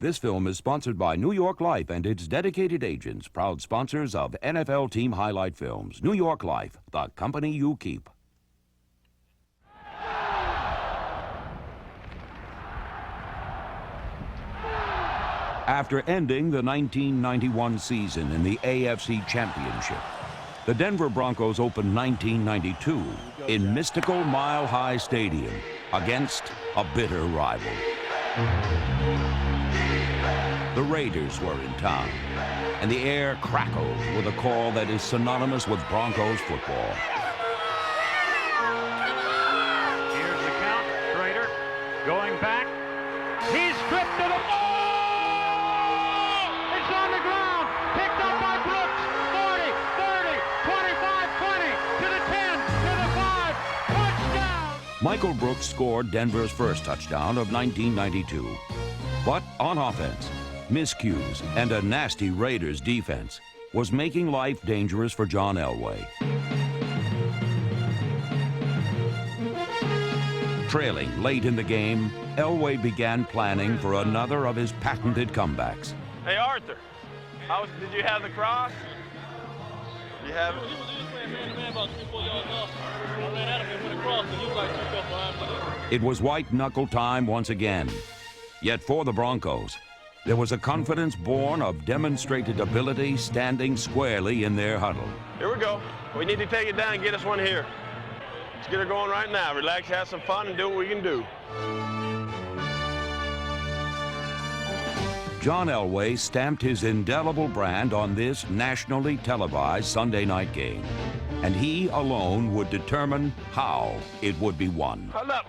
This film is sponsored by New York Life and its dedicated agents, proud sponsors of NFL Team Highlight Films. New York Life, the company you keep. After ending the 1991 season in the AFC Championship, the Denver Broncos opened 1992 in mystical Mile High Stadium against a bitter rival. The Raiders were in town, and the air crackled with a call that is synonymous with Broncos football. Here's the count. Schrader going back. He's stripped to the ball. It's on the ground. Picked up by Brooks. 40, 30, 25, 20, to the 10, to the 5. Touchdown! Michael Brooks scored Denver's first touchdown of 1992. But on offense, miscues and a nasty Raiders defense was making life dangerous for John Elway. Trailing late in the game, Elway began planning for another of his patented comebacks. Hey, Arthur, did you have the cross? You have it? It was white-knuckle time once again. Yet for the Broncos, there was a confidence born of demonstrated ability standing squarely in their huddle. Here we go. We need to take it down and get us one here. Let's get her going right now. Relax, have some fun, and do what we can do. John Elway stamped his indelible brand on this nationally televised Sunday night game, and he alone would determine how it would be won. Huddle up.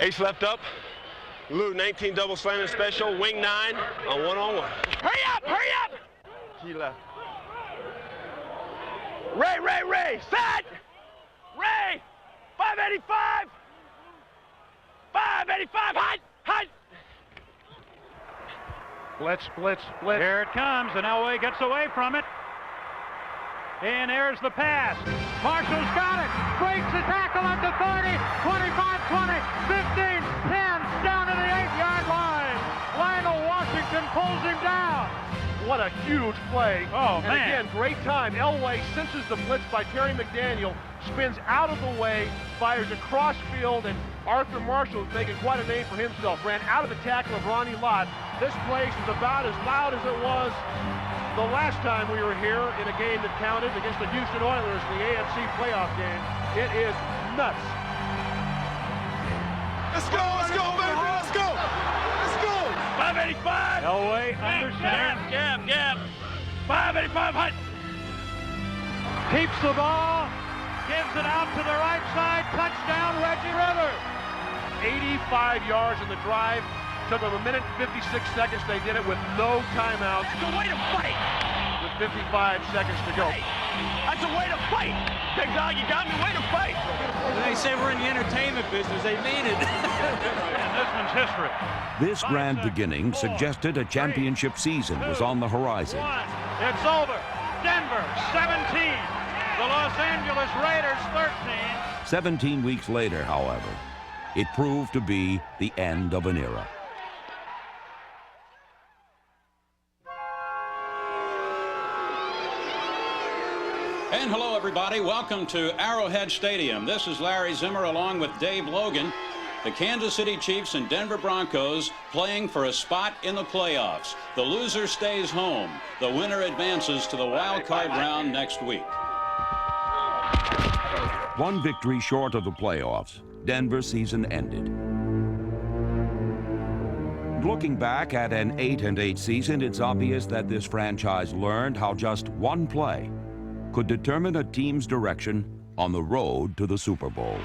Ace left up. Lou, 19 double slamming special, wing 9 on one-on-one. Hurry up, hurry up! He left. Ray, set! Ray, 585! 585, hut! Blitz. Here it comes, and Elway gets away from it. And there's the pass. Marshall's got it. Breaks the tackle at the 30, 25, 20, 15, 10, down to the 8-yard line. Lionel Washington pulls him down. What a huge play. Oh, and man. Again, great time. Elway senses the blitz by Terry McDaniel, spins out of the way, fires across field, and Arthur Marshall is making quite a name for himself. Ran out of the tackle of Ronnie Lott. This place is about as loud as it was the last time we were here in a game that counted against the Houston Oilers in the AFC playoff game. It is nuts. Let's go, baby, let's go! 585! Elway under center. Gap. 585, hut! Keeps the ball. Gives it out to the right side. Touchdown, Reggie Rivers. 85 yards in the drive. Took them 1 minute and 56 seconds. They did it with no timeouts. That's a way to fight! With 55 seconds to go. That's a way to fight! Big dog, you got me, way to fight! They say we're in the entertainment business. They mean it. And this one's history. This grand beginning suggested a championship season was on the horizon. It's over. Denver 17. The Los Angeles Raiders 13. 17 weeks later, however, it proved to be the end of an era. And hello, everybody. Welcome to Arrowhead Stadium. This is Larry Zimmer along with Dave Logan. The Kansas City Chiefs and Denver Broncos playing for a spot in the playoffs. The loser stays home. The winner advances to the wild card round next week. One victory short of the playoffs, Denver's season ended. Looking back at an 8-8 season, it's obvious that this franchise learned how just one play could determine a team's direction on the road to the Super Bowl.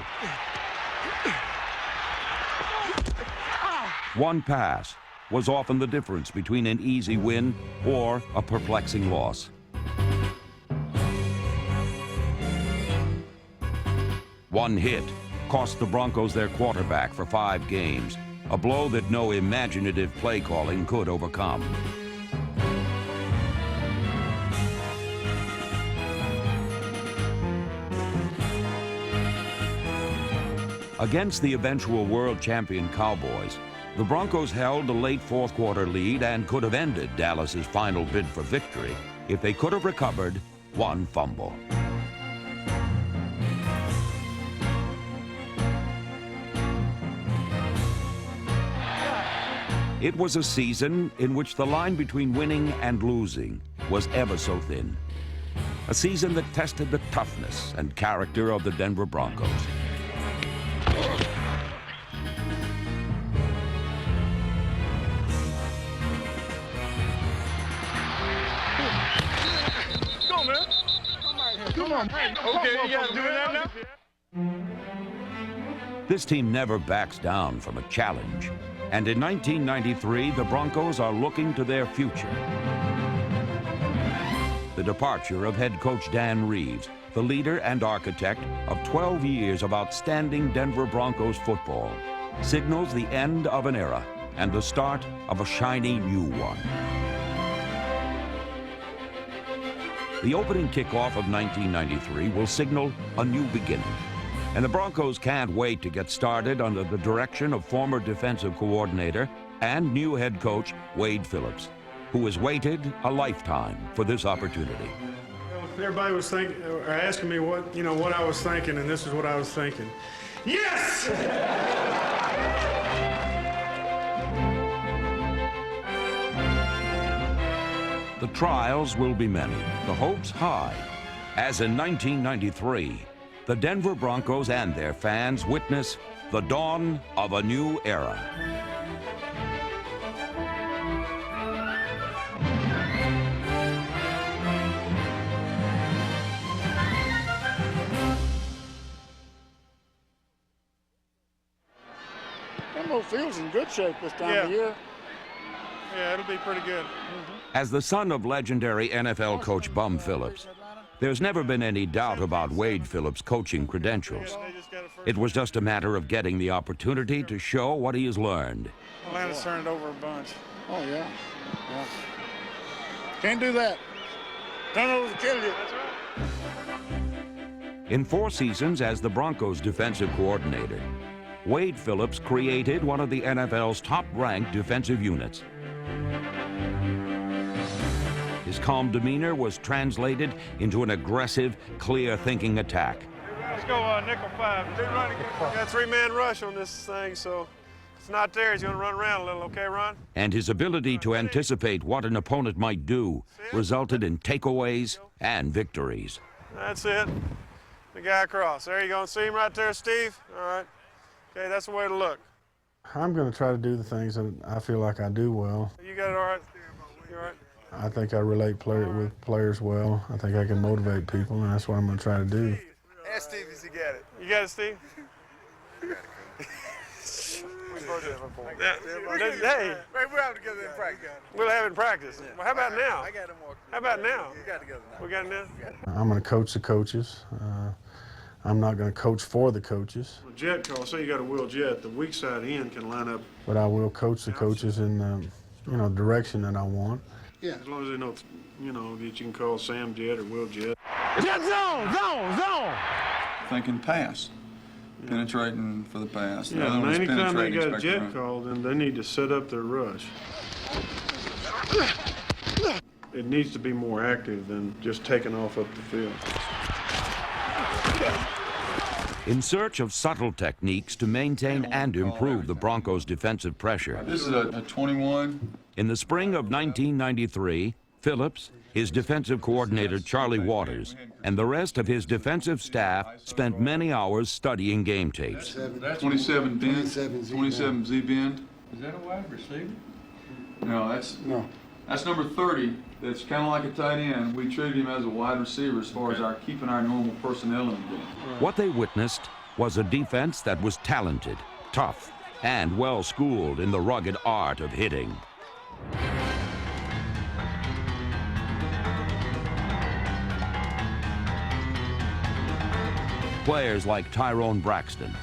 One pass was often the difference between an easy win or a perplexing loss. One hit cost the Broncos their quarterback for 5 games, a blow that no imaginative play calling could overcome. Against the eventual world champion Cowboys, The Broncos held a late fourth-quarter lead and could have ended Dallas's final bid for victory if they could have recovered one fumble. It was a season in which the line between winning and losing was ever so thin. A season that tested the toughness and character of the Denver Broncos. Come on. Okay, you got to do that now? This team never backs down from a challenge. And in 1993, the Broncos are looking to their future. The departure of head coach Dan Reeves, the leader and architect of 12 years of outstanding Denver Broncos football, signals the end of an era and the start of a shiny new one. The opening kickoff of 1993 will signal a new beginning. And the Broncos can't wait to get started under the direction of former defensive coordinator and new head coach Wade Phillips, who has waited a lifetime for this opportunity. Everybody was asking me what I was thinking, and this is what I was thinking. Yes! The trials will be many, the hopes high, as in 1993, the Denver Broncos and their fans witness the dawn of a new era. Lambeau Field's in good shape this time of year. Yeah, it'll be pretty good. As the son of legendary NFL coach Bum Phillips, there's never been any doubt about Wade Phillips' coaching credentials. It was just a matter of getting the opportunity to show what he has learned. Atlanta's turned over a bunch. Oh, yeah. Can't do that. Turnovers will kill you. In 4 seasons as the Broncos' defensive coordinator, Wade Phillips created one of the NFL's top-ranked defensive units. His calm demeanor was translated into an aggressive, clear-thinking attack. Let's go nickel 5. Got a 3-man rush on this thing, so if it's not there, he's going to run around a little. Okay, Ron? And his ability to anticipate what an opponent might do resulted in takeaways and victories. That's it. The guy across. There you go. See him right there, Steve? All right. Okay, that's the way to look. I'm going to try to do the things that I feel like I do well. You got it all right? You all right? I think I relate with players well. I think I can motivate people, and that's what I'm going to try to do. Ask Steve if he got it. You got it, Steve? Hey, We're out together in practice. we'll have it in practice. Well, how about now? I got him walking. How about now? We got together now. We got it now? I'm going to coach the coaches. I'm not going to coach for the coaches. Jet call, say you got a wheel jet, the weak side end can line up. But I will coach the coaches in the direction that I want. Yeah. As long as they know, that you can call Sam Jet or Will Jet. Jet zone! Thinking pass, penetrating for the pass. The Yeah, other one is anytime they penetrating, got a expecting jet run. call, then they need to set up their rush. It needs to be more active than just taking off up the field. In search of subtle techniques to maintain and improve the Broncos' defensive pressure, This is a 21. in the spring of 1993, Phillips, his defensive coordinator Charlie Waters, and the rest of his defensive staff spent many hours studying game tapes. 27 bend, 27 Z bend. Is that a wide receiver? No, that's number 30. That's kind of like a tight end. We treated him as a wide receiver as far as our keeping our normal personnel in the game. What they witnessed was a defense that was talented, tough, and well-schooled in the rugged art of hitting. Players like Tyrone Braxton,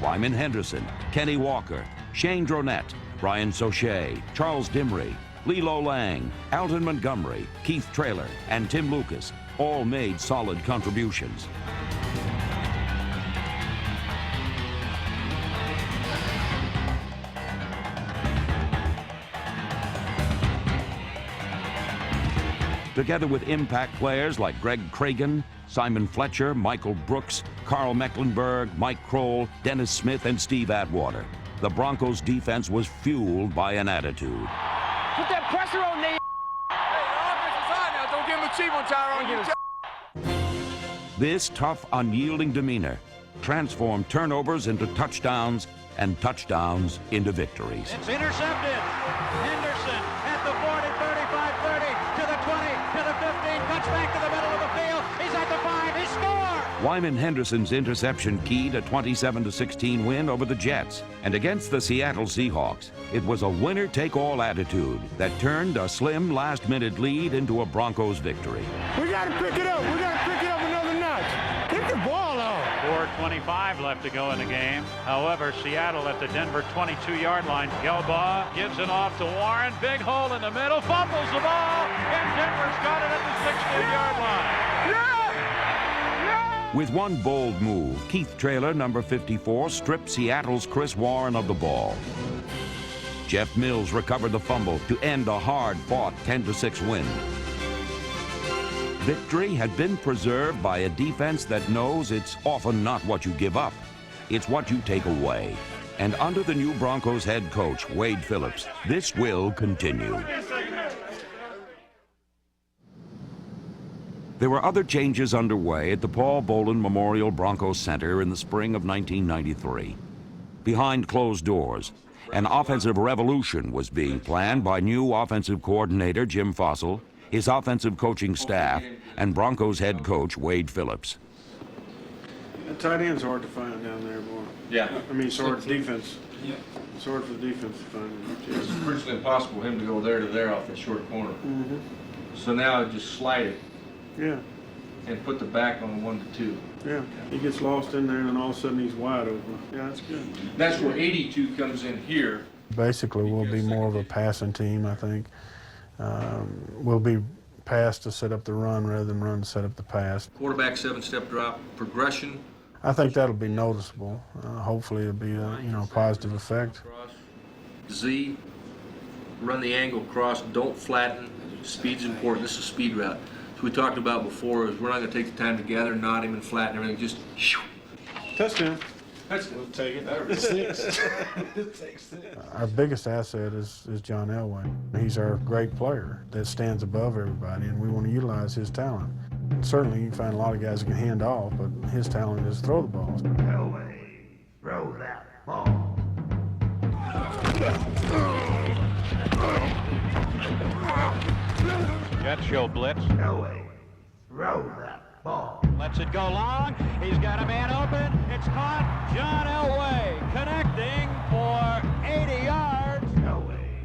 Wyman Henderson, Kenny Walker, Shane Dronette, Brian Sochet, Charles Dimry, Lilo Lang, Alton Montgomery, Keith Traylor, and Tim Lucas all made solid contributions. together with impact players like Greg Cragen, Simon Fletcher, Michael Brooks, Carl Mecklenburg, Mike Kroll, Dennis Smith, and Steve Atwater. The Broncos' defense was fueled by an attitude. Put that pressure on Nate. Hey, the offense is high now. Don't give him a cheap on Tyrone. This tough, unyielding demeanor transformed turnovers into touchdowns and touchdowns into victories. It's intercepted. Henderson at the 40, 35, 30, to the 20, to the 15, cuts back to the middle of the field. He's at the 5, he scored! Wyman Henderson's interception keyed a 27-16 win over the Jets. And against the Seattle Seahawks, it was a winner-take-all attitude that turned a slim last-minute lead into a Broncos victory. We got to pick it up. We got to pick it up another notch. Get the ball out. 4:25 left to go in the game. However, Seattle at the Denver 22-yard line. Gelbaugh gives it off to Warren. Big hole in the middle. Fumbles the ball. And Denver's got it at the 16-yard line. With one bold move, Keith Traylor, number 54, stripped Seattle's Chris Warren of the ball. Jeff Mills recovered the fumble to end a hard-fought 10-6 win. Victory had been preserved by a defense that knows it's often not what you give up, it's what you take away. And under the new Broncos head coach, Wade Phillips, this will continue. There were other changes underway at the Paul Boland Memorial Broncos Center in the spring of 1993. Behind closed doors, an offensive revolution was being planned by new offensive coordinator Jim Fossil, his offensive coaching staff, and Broncos head coach Wade Phillips. The tight end's hard to find down there, boy. Yeah. I mean, it's hard for defense. Yeah. It's hard for the defense to find him. It's virtually impossible for him to go there to there off that short corner. Mm-hmm. So now just slide it Yeah. and put the back on 1 to 2. Yeah. He gets lost in there, and then all of a sudden he's wide open. Yeah, that's good. That's where 82 comes in here. Basically, we'll be more of a passing team, I think. We'll be pass to set up the run rather than run to set up the pass. Quarterback 7-step drop, progression. I think that'll be noticeable. Hopefully it'll be a positive effect. Z, run the angle cross, don't flatten. Speed's important. This is a speed route. So we talked about before is we're not going to take the time to gather, knot him, and flatten everything. Just shoo. Touchdown. We'll take it. 6. Our biggest asset is John Elway. He's our great player that stands above everybody, and we want to utilize his talent. And certainly, you can find a lot of guys that can hand off, but his talent is to throw the ball. Elway, throw that ball. Jet show blitz. Elway, throw that ball. Lets it go long. He's got a man open. It's caught. John Elway connecting for 80 yards. Elway,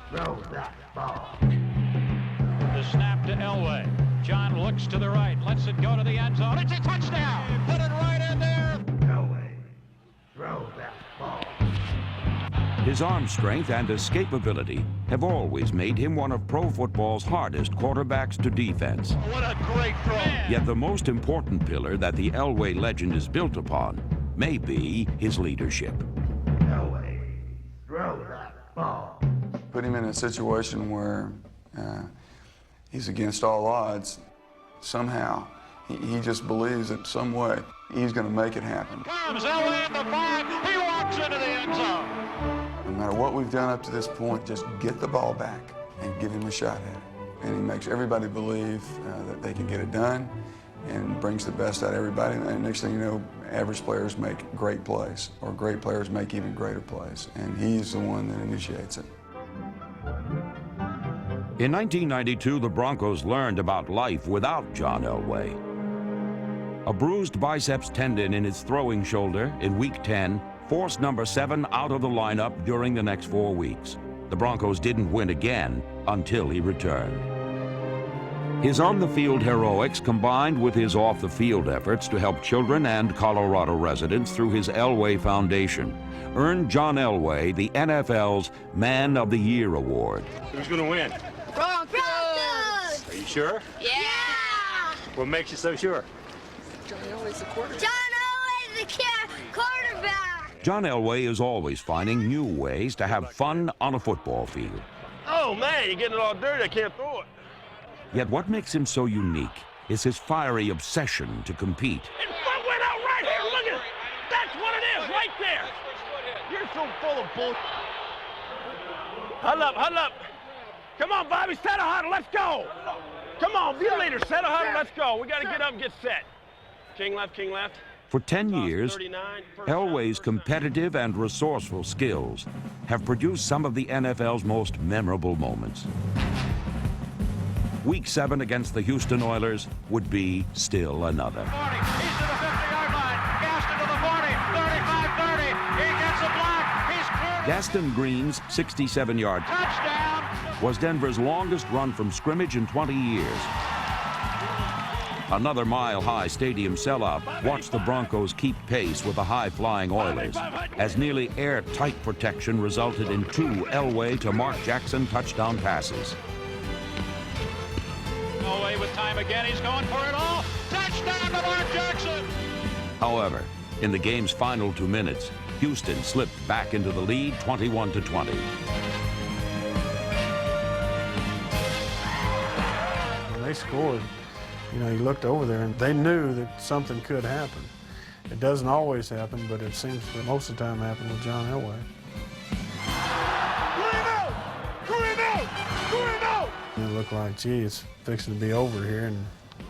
throw that ball. The snap to Elway. John looks to the right. Lets it go to the end zone. It's a touchdown. Put it right in there. Elway, throw that ball. His arm strength and escapability have always made him one of pro football's hardest quarterbacks to defense. What a great throw. Yet the most important pillar that the Elway legend is built upon may be his leadership. Elway, throw that ball. Put him in a situation where he's against all odds. Somehow, he just believes that some way he's going to make it happen. Comes Elway in the 5. He walks into the end zone. No matter what we've done up to this point, just get the ball back and give him a shot at it. And he makes everybody believe that they can get it done and brings the best out of everybody. And next thing you know, average players make great plays, or great players make even greater plays. And he's the one that initiates it. In 1992, the Broncos learned about life without John Elway. A bruised biceps tendon in his throwing shoulder in Week 10 forced number 7 out of the lineup during the next 4 weeks. The Broncos didn't win again until he returned. His on-the-field heroics combined with his off-the-field efforts to help children and Colorado residents through his Elway Foundation earned John Elway the NFL's Man of the Year award. Who's going to win? Broncos! Are you sure? Yeah! What makes you so sure? John Elway's the quarterback. John Elway is always finding new ways to have fun on a football field. Oh, man, you're getting it all dirty. I can't throw it. Yet what makes him so unique is his fiery obsession to compete. And foot went out right here. Look at it. That's what it is right there. You're so full of bull. Huddle up, huddle up. Come on, Bobby, set a huddle. Let's go. Come on, be a leader. Set a huddle. Let's go. We got to get up and get set. King left, king left. For 10 years, Elway's competitive and resourceful skills have produced some of the NFL's most memorable moments. Week 7 against the Houston Oilers would be still another. 40. He's to the 50-yard line. Gaston to the 40. 35-30. He gets a block. He's cleared. Gaston Green's 67-yard Touchdown. was Denver's longest run from scrimmage in 20 years. Another mile-high stadium sellout watched the Broncos keep pace with the high-flying Oilers, as nearly airtight protection resulted in 2 Elway to Mark Jackson touchdown passes. Elway with time again. He's going for it all. Touchdown to Mark Jackson. However, in the game's final 2 minutes, Houston slipped back into the lead 21-20. When they scored, you know, you looked over there and they knew that something could happen. It doesn't always happen, but it seems to most of the time happen with John Elway. And it looked like, gee, it's fixing to be over here, and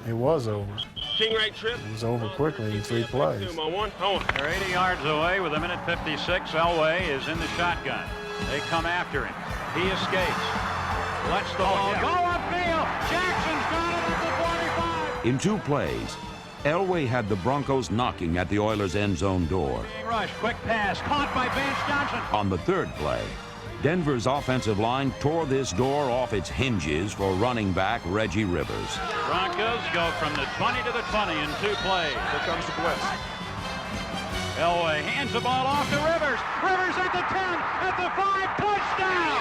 it was over. King right trip. It was over quickly in 3 plays. They're 80 yards away with 1:56. Elway is in the shotgun. They come after him. He escapes. Lets the ball go upfield. Jackson's got it at the 45. In 2 plays, Elway had the Broncos knocking at the Oilers' end zone door. Rush, quick pass, caught by Vance Johnson. On the 3rd play, Denver's offensive line tore this door off its hinges for running back Reggie Rivers. Broncos go from the 20 to the 20 in 2 plays. Here comes the blitz. Elway hands the ball off to Rivers. Rivers at the 10, at the 5, touchdown!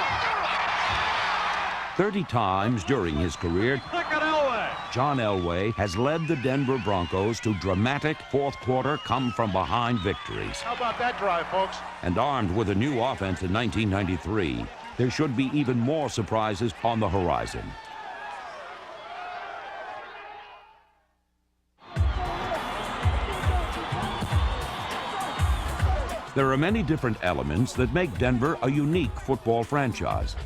30 times during his career, Look at Elway. John Elway has led the Denver Broncos to dramatic 4th-quarter come-from-behind victories. How about that drive, folks? And armed with a new offense in 1993, there should be even more surprises on the horizon. There are many different elements that make Denver a unique football franchise.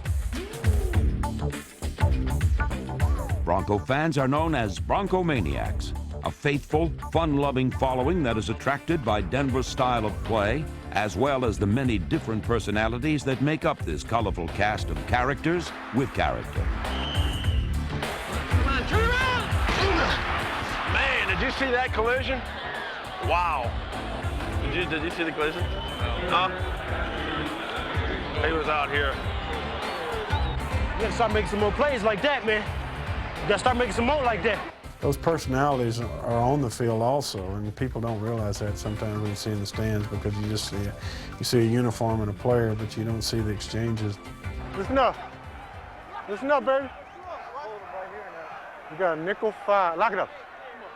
Bronco fans are known as Bronco Maniacs, a faithful, fun-loving following that is attracted by Denver's style of play, as well as the many different personalities that make up this colorful cast of characters with character. Come on, turn around! Man, did you see that collision? Wow. Did you see the collision? Huh? He was out here. You gotta start making some more plays like that, man. You gotta start making some more like that. Those personalities are on the field also, and people don't realize that sometimes when you see in the stands, because you just see a uniform and a player, but you don't see the exchanges. Listen up. Listen up, baby. You got a nickel 5. Lock it up.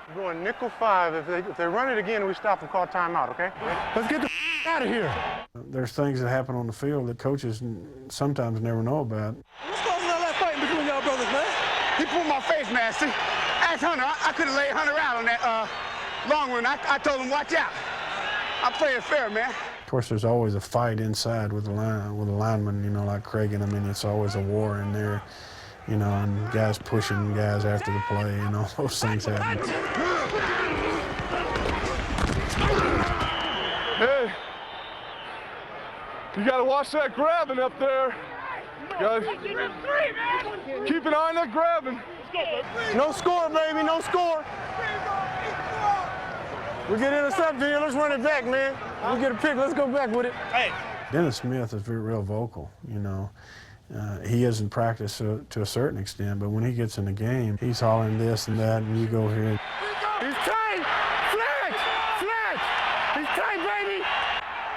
We're going nickel 5. If they run it again, we stop and call timeout, okay? Let's get the out of here. There's things that happen on the field that coaches sometimes never know about. What's causing all that fighting between y'all brothers, man? He pulled my face, man. See, ask Hunter. I could have laid Hunter out on that long run. I told him, watch out. I'm playing fair, man. Of course, there's always a fight inside with the lineman, you know, like Craig, and I mean, it's always a war in there, you know, and guys pushing guys after the play, and all those things happen. Hey, you gotta watch that grabbing up there. Guys, keep an eye on that grabbing. No score, baby, no score. We get intercepted here, let's run it back, man. We get a pick, let's go back with it. Hey. Dennis Smith is real vocal, you know. He is in practice to a certain extent, but when he gets in the game, he's hollering this and that, and you go here. He's tight! Flat! Flat! He's tight, baby!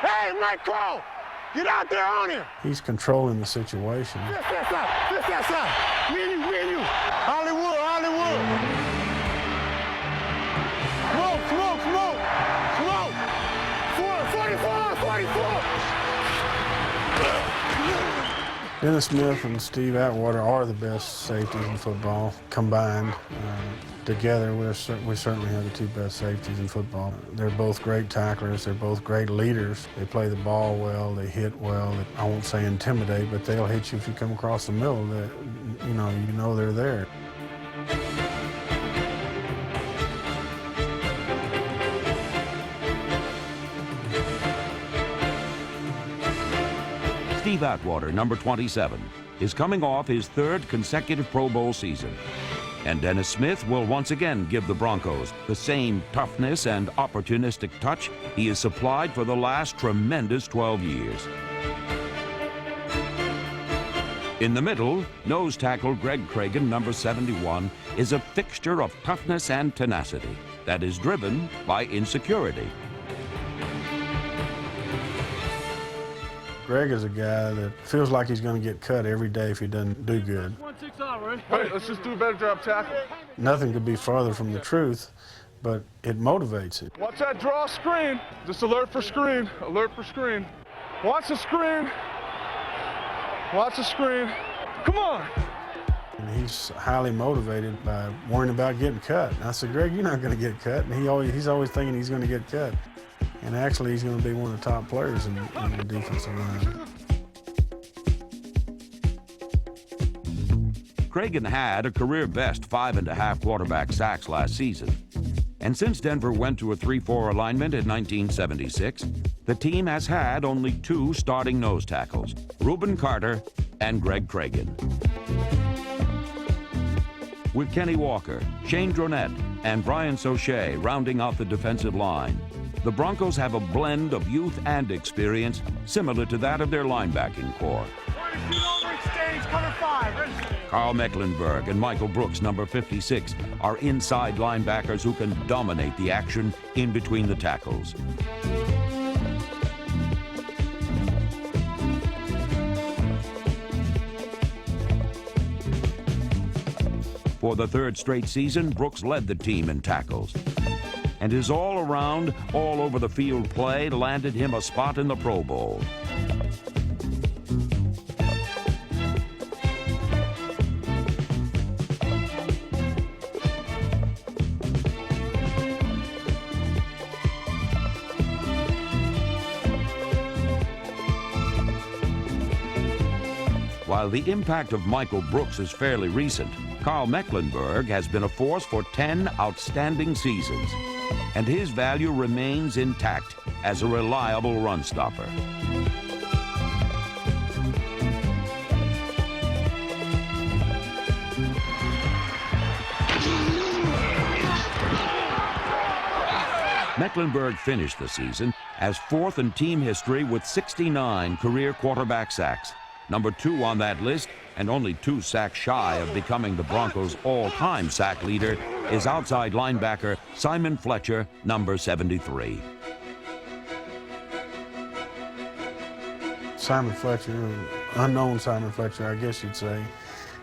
Hey, Mike Crow! Get out there on him! He's controlling the situation. This side! Me and you! Hollywood! Smoke! 44! Dennis Smith and Steve Atwater are the best safeties in football combined. Together, we certainly have the two best safeties in football. They're both great tacklers. They're both great leaders. They play the ball well. They hit well. I won't say intimidate, but they'll hit you if you come across the middle. You know they're there. Steve Atwater, number 27, is coming off his third consecutive Pro Bowl season. And Dennis Smith will once again give the Broncos the same toughness and opportunistic touch he has supplied for the last tremendous 12 years. In the middle, nose tackle Greg Cragen, number 71, is a fixture of toughness and tenacity that is driven by insecurity. Greg is a guy that feels like he's going to get cut every day if he doesn't do good. Hey, let's just do a better job tackling. Nothing could be farther from the truth, but it motivates him. Watch that draw screen. Just alert for screen. Alert for screen. Watch the screen. Watch the screen. Come on. And he's highly motivated by worrying about getting cut. And I said, Greg, you're not going to get cut. And he's always thinking he's going to get cut. And actually, he's going to be one of the top players in the defensive line. Cragen had a career-best 5.5 quarterback sacks last season. And since Denver went to a 3-4 alignment in 1976, the team has had only two starting nose tackles, Reuben Carter and Greg Cragen. With Kenny Walker, Shane Dronette, and Brian Sauché rounding out the defensive line, the Broncos have a blend of youth and experience similar to that of their linebacking core. Carl Mecklenburg and Michael Brooks, number 56, are inside linebackers who can dominate the action in between the tackles. For the third straight season, Brooks led the team in tackles. And his all-around, all-over-the-field play landed him a spot in the Pro Bowl. While the impact of Michael Brooks is fairly recent, Carl Mecklenburg has been a force for 10 outstanding seasons, and his value remains intact as a reliable run stopper. Mecklenburg finished the season as fourth in team history with 69 career quarterback sacks. Number 2 on that list, and only 2 sacks shy of becoming the Broncos' all-time sack leader, is outside linebacker Simon Fletcher, number 73. Simon Fletcher, unknown Simon Fletcher, I guess you'd say.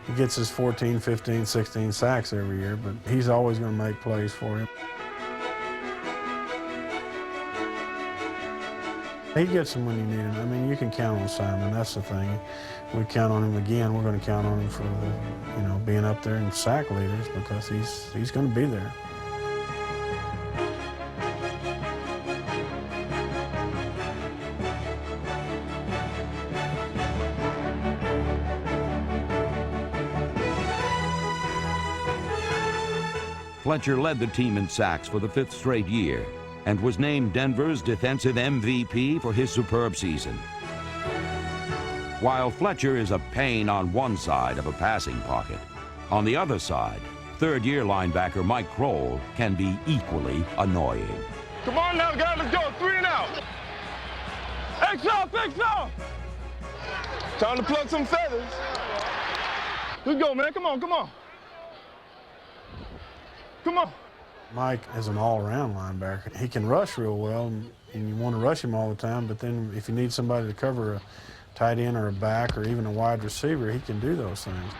He gets his 14, 15, 16 sacks every year, but he's always going to make plays for him. He gets them when you need him. I mean, you can count on Simon. That's the thing. We count on him again. We're going to count on him for the, being up there in sack leaders because he's going to be there. Fletcher led the team in sacks for the 5th straight year and was named Denver's defensive MVP for his superb season. While Fletcher is a pain on one side of a passing pocket, on the other side, third-year linebacker Mike Kroll can be equally annoying. Come on now, guys, let's go. 3 and out. X off, X off. Time to pluck some feathers. Let's go, man. Come on, come on. Come on. Mike is an all-around linebacker. He can rush real well, and you want to rush him all the time, but then if you need somebody to cover a tight end or a back or even a wide receiver, he can do those things.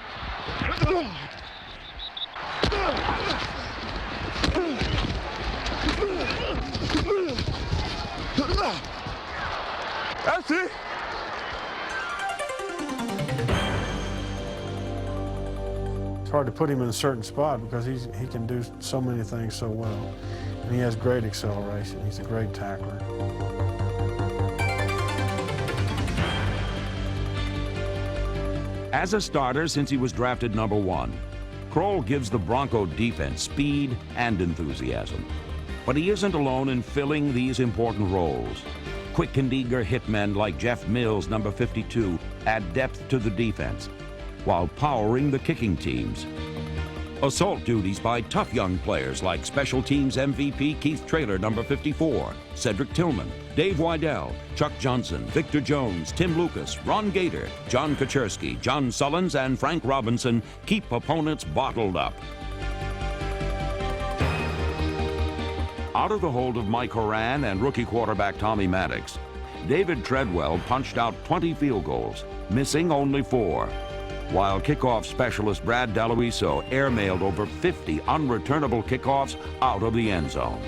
That's it. It's hard to put him in a certain spot because he can do so many things so well. And he has great acceleration. He's a great tackler. As a starter since he was drafted #1, Kroll gives the Bronco defense speed and enthusiasm. But he isn't alone in filling these important roles. Quick and eager hitmen like Jeff Mills, #52, add depth to the defense, while powering the kicking teams. Assault duties by tough young players like Special Teams MVP Keith Traylor, #54, Cedric Tillman, Dave Wydell, Chuck Johnson, Victor Jones, Tim Lucas, Ron Gator, John Kaczerski, John Sullins, and Frank Robinson keep opponents bottled up. Out of the hold of Mike Horan and rookie quarterback Tommy Maddox, David Treadwell punched out 20 field goals, missing only 4, while kickoff specialist Brad D'Aloiso airmailed over 50 unreturnable kickoffs out of the end zone.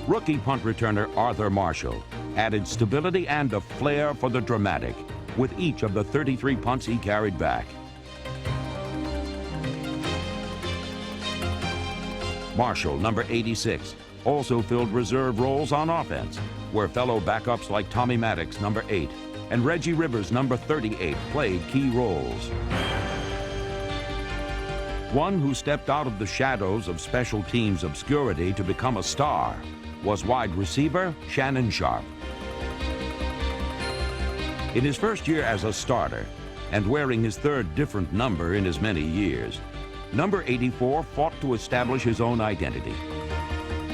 Rookie punt returner Arthur Marshall added stability and a flair for the dramatic with each of the 33 punts he carried back. Marshall, #86, also filled reserve roles on offense, where fellow backups like Tommy Maddox, #8, and Reggie Rivers, #38, played key roles. One who stepped out of the shadows of special teams obscurity to become a star was wide receiver Shannon Sharpe. In his first year as a starter, and wearing his 3rd different number in as many years, #84 fought to establish his own identity.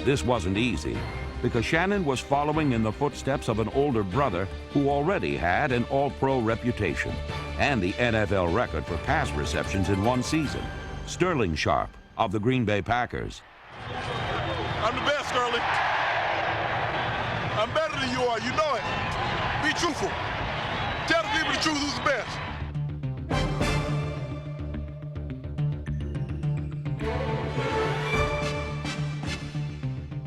This wasn't easy, because Shannon was following in the footsteps of an older brother who already had an all-pro reputation and the NFL record for pass receptions in one season, Sterling Sharpe of the Green Bay Packers. I'm the best, Sterling. I'm better than you are, you know it. Be truthful. Tell the people the truth, who's the best.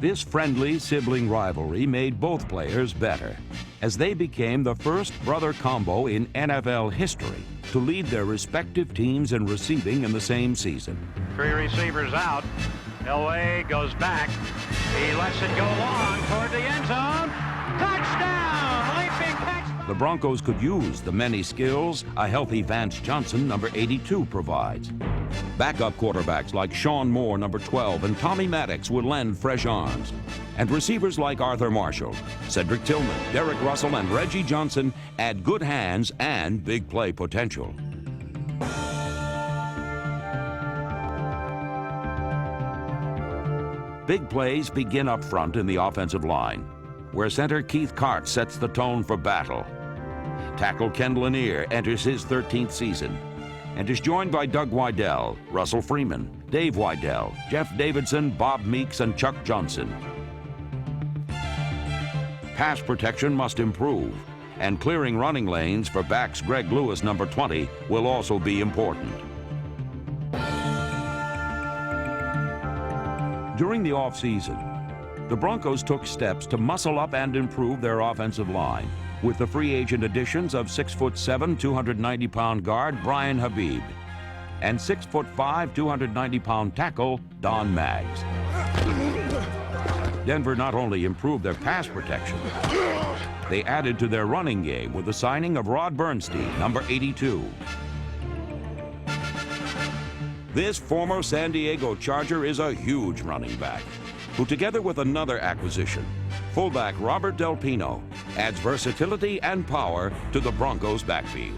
This friendly sibling rivalry made both players better, as they became the first brother combo in NFL history to lead their respective teams in receiving in the same season. 3 receivers out. Elway goes back. He lets it go long toward the end zone. Touchdown! Leaping catch. The Broncos could use the many skills a healthy Vance Johnson, #82, provides. Backup quarterbacks like Sean Moore, #12, and Tommy Maddox would lend fresh arms. And receivers like Arthur Marshall, Cedric Tillman, Derek Russell, and Reggie Johnson add good hands and big play potential. Big plays begin up front in the offensive line, where center Keith Cart sets the tone for battle. Tackle Ken Lanier enters his 13th season and is joined by Doug Wydell, Russell Freeman, Dave Wydell, Jeff Davidson, Bob Meeks, and Chuck Johnson. Pass protection must improve, and clearing running lanes for backs Greg Lewis, #20, will also be important. During the offseason, the Broncos took steps to muscle up and improve their offensive line with the free agent additions of 6'7", 290-pound guard Brian Habib and 6'5", 290-pound tackle Don Maggs. Denver not only improved their pass protection, they added to their running game with the signing of Rod Bernstein, #82. This former San Diego Charger is a huge running back, who together with another acquisition, fullback Robert Del Pino, adds versatility and power to the Broncos' backfield.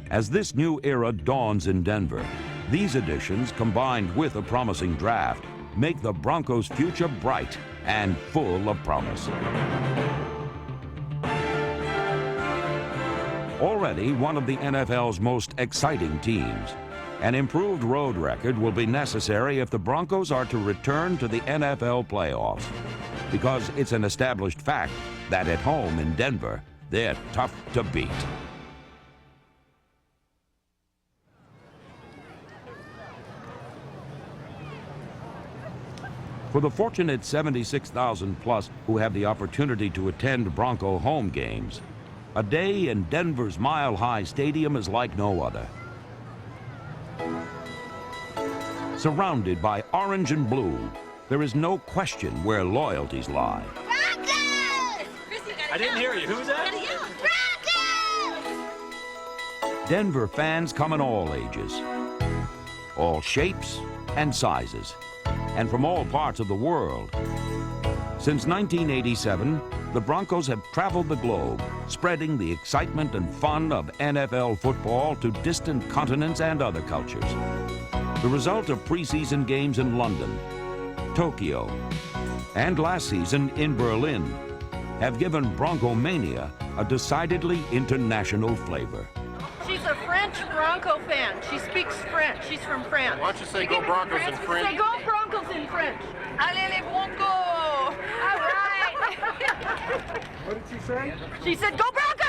As this new era dawns in Denver, these additions, combined with a promising draft, make the Broncos' future bright and full of promise. Already one of the NFL's most exciting teams, an improved road record will be necessary if the Broncos are to return to the NFL playoffs, because it's an established fact that at home in Denver, they're tough to beat. For the fortunate 76,000 plus who have the opportunity to attend Bronco home games, a day in Denver's Mile High Stadium is like no other. Surrounded by orange and blue, there is no question where loyalties lie. Broncos! I didn't hear you. Who was that? Broncos! Denver fans come in all ages, all shapes and sizes, and from all parts of the world. Since 1987, the Broncos have traveled the globe, spreading the excitement and fun of NFL football to distant continents and other cultures. The result of preseason games in London, Tokyo, and last season in Berlin have given Broncomania a decidedly international flavor. She's a French Bronco fan. She speaks French. She's from France. Why don't you say go Broncos in French? Say go Broncos in French. Allez les Broncos! All right. What did she say? She said go Broncos!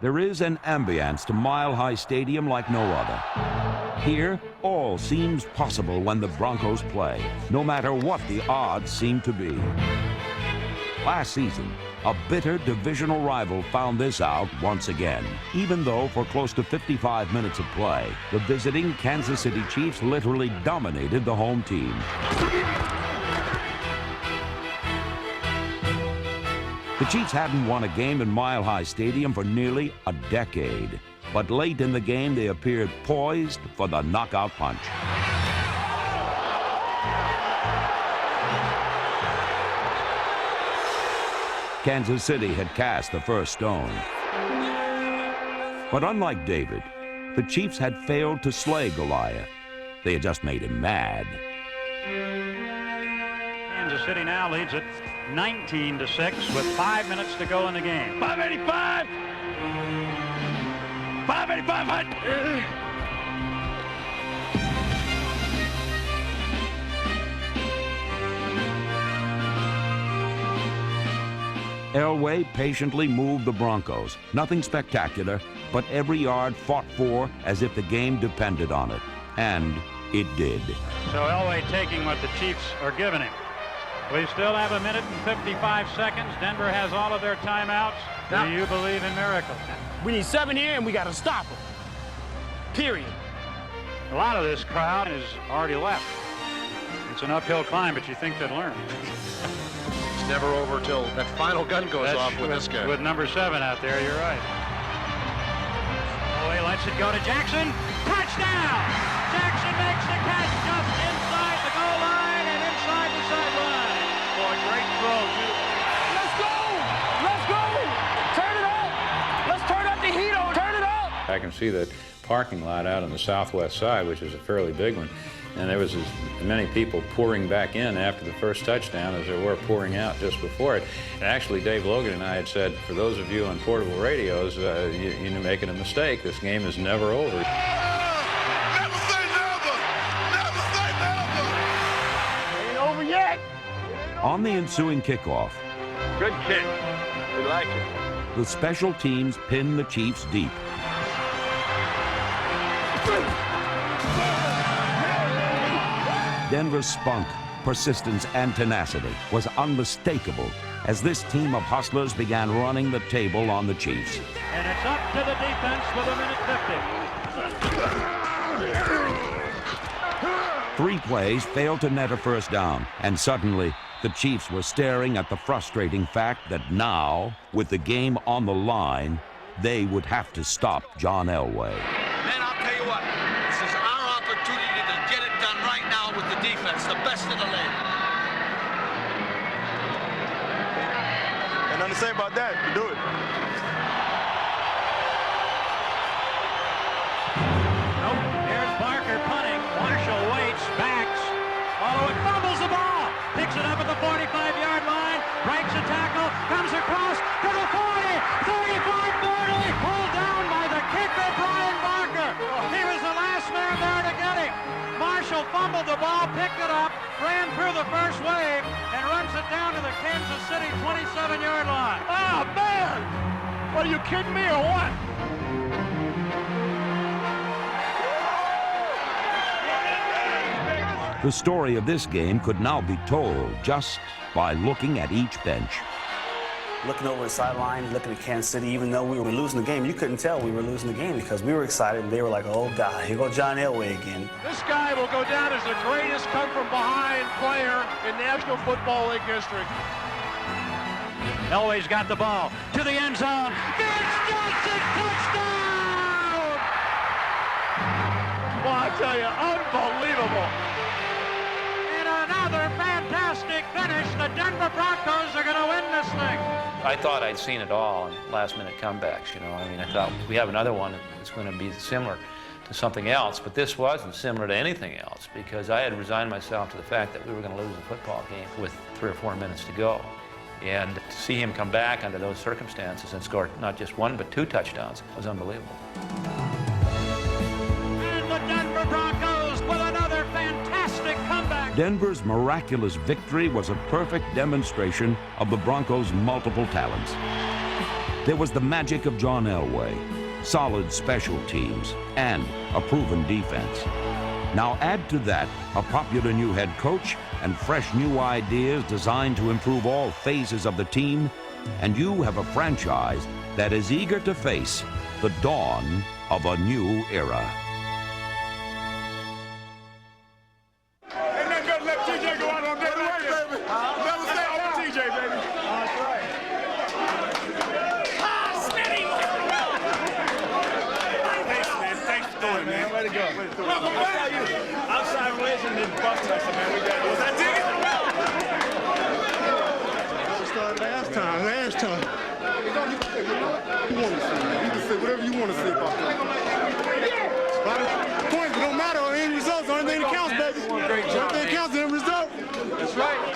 There is an ambience to Mile High Stadium like no other. Here, all seems possible when the Broncos play, no matter what the odds seem to be. Last season, a bitter divisional rival found this out once again, even though for close to 55 minutes of play, the visiting Kansas City Chiefs literally dominated the home team. The Chiefs hadn't won a game in Mile High Stadium for nearly a decade, but late in the game they appeared poised for the knockout punch. Kansas City had cast the first stone. But unlike David, the Chiefs had failed to slay Goliath. They had just made him mad. Kansas City now leads it 19-6 with 5 minutes to go in the game. 585! 585! Elway patiently moved the Broncos. Nothing spectacular, but every yard fought for as if the game depended on it. And it did. So Elway taking what the Chiefs are giving him. We still have 1 minute and 55 seconds. Denver has all of their timeouts. Do you believe in miracles? We need 7 here, and we got to stop them. Period. A lot of this crowd is already left. It's an uphill climb, but you think they'd learn. It's never over till that final gun goes off with this guy. With number 7 out there, you're right. Elway lets it go to Jackson. Touchdown! Jackson makes the catch just inside the goal line and inside the sideline. Boy, great throw, too. Let's go! Let's go! Turn it up! Let's turn up the heat on! Turn it up! I can see the parking lot out on the southwest side, which is a fairly big one, and there was as many people pouring back in after the first touchdown as there were pouring out just before it. And actually, Dave Logan and I had said, for those of you on portable radios, you're making a mistake. This game is never over. Never say never! Never say never! Ain't over yet! On the ensuing kickoff, Good kick. We like it. the special teams pinned the Chiefs deep. Denver's spunk, persistence, and tenacity was unmistakable as this team of hustlers began running the table on the Chiefs. And it's up to the defense with 1:50. 3 plays failed to net a first down, and suddenly the Chiefs were staring at the frustrating fact that now, with the game on the line, they would have to stop John Elway. Man, I'll tell you what, this is our opportunity to get it done right now with the defense, the best in the league. And nothing to say about that. You do it. Nope. Here's Barker punting. Marshall waits, backs. Oh, it fumbles the ball. Picks it up at the 45-yard line. Breaks a tackle. Comes across to the 40. 35, 40. Pulled down by the kicker, Brian Barker. He was the last man there to get him. Marshall fumbled the ball, picked it up, ran through the first wave, and runs it down to the Kansas City 27-yard line. Oh, man! What, are you kidding me or what? The story of this game could now be told just by looking at each bench. Looking over the sideline, looking at Kansas City, even though we were losing the game, you couldn't tell we were losing the game because we were excited and they were like, oh God, here goes John Elway again. This guy will go down as the greatest come-from-behind player in National Football League history. Elway's got the ball to the end zone. Vince Johnson, touchdown! Well, I tell you, unbelievable. And another fantastic finish. The Denver Broncos are going to win this thing. I thought I'd seen it all in last-minute comebacks, you know. I mean, I thought we have another one that's going to be similar to something else, but this wasn't similar to anything else because I had resigned myself to the fact that we were going to lose the football game with 3 or 4 minutes to go. And to see him come back under those circumstances and score not just 1 but 2 touchdowns was unbelievable. And the Denver Broncos with another fantastic comeback. Denver's miraculous victory was a perfect demonstration of the Broncos' multiple talents. There was the magic of John Elway, solid special teams, and a proven defense. Now add to that a popular new head coach and fresh new ideas designed to improve all phases of the team, and you have a franchise that is eager to face the dawn of a new era. Ain't nothing better than let TJ go out on that way, baby. Never stay over TJ, baby. That's right. Thanks for doing it, man. Way to go. Outside legend and Buckmaster, man. We got Was that dig it? Last time. You want to see, man. You can say whatever you want to say about that. A lot of points, it don't matter. End results, the only thing that counts, baby. The only thing that counts is the end result. That's right.